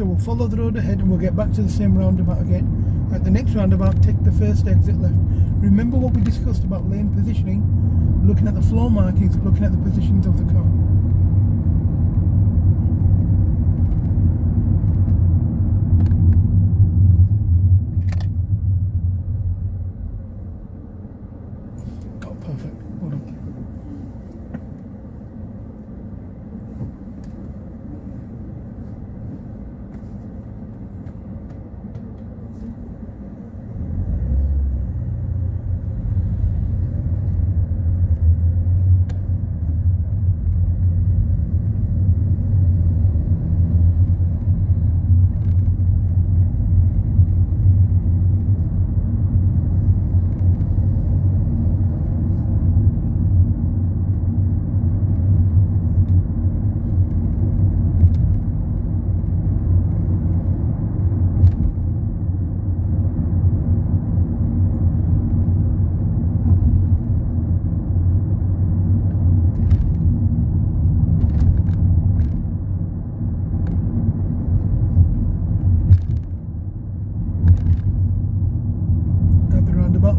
So we'll follow the road ahead and we'll get back to the same roundabout again. At the next roundabout, take the first exit left. Remember what we discussed about lane positioning, looking at the floor markings, looking at the positions of the car. Oh, perfect. Hold on.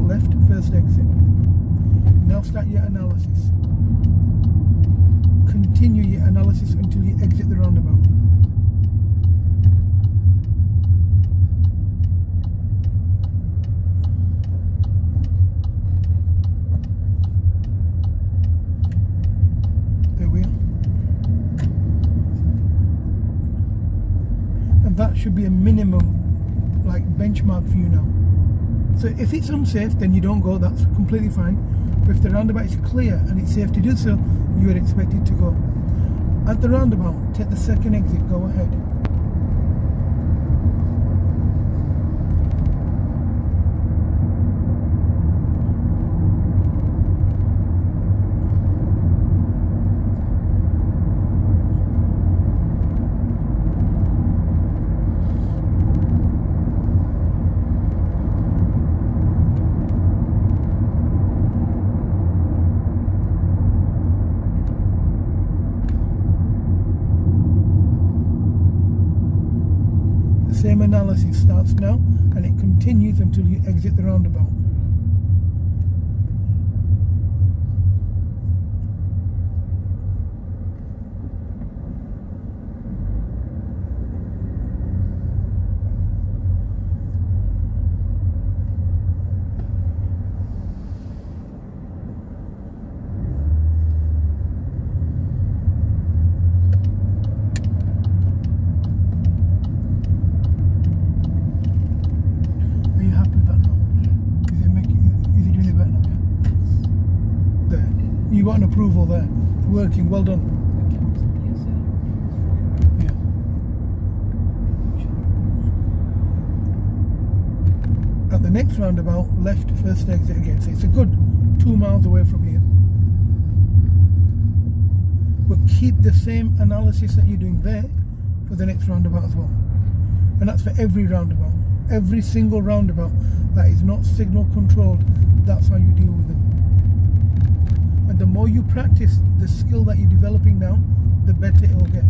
Left, first exit. Now start your analysis. Continue your analysis until you exit the roundabout. There we are. And that should be a minimum, like, benchmark for you now. So if it's unsafe, then you don't go, that's completely fine. But if the roundabout is clear and it's safe to do so, you are expected to go. At the roundabout, take the second exit, go ahead. Same analysis starts now and it continues until you exit the roundabout. You got an approval there. It's working. Well done. Yeah. At the next roundabout, left, first exit again. So it's a good 2 miles away from here. But keep the same analysis that you're doing there for the next roundabout as well. And that's for every roundabout. Every single roundabout that is not signal controlled, that's how you deal with them. And the more you practice the skill that you're developing now, the better it will get.